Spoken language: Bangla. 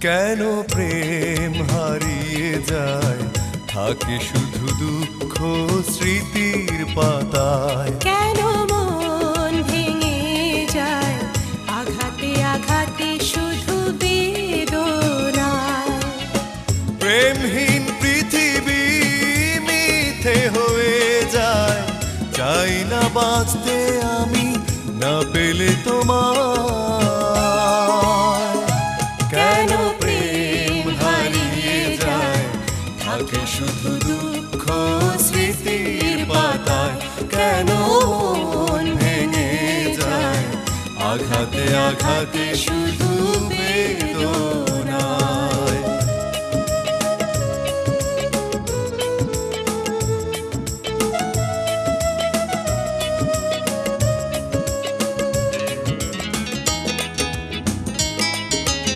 কেন প্রেম হারিয়ে যায়, থাকে শুধু দুঃখ স্মৃতির পাতায়। কেন মন ভেঙে যায়, আঘাতে আঘাতে শুধু বেদনায়। প্রেমহীন পৃথিবী মিথ্যে হয়ে যায়, চাই না বাঁচতে আমি না পেলে তোমায়। কেন প্রেম হারিয়ে যায়, থাকে শুধু দুঃখ স্মৃতির পাতায়। কেন মন ভেঙে যায়, আঘাতে আঘাতে শুধু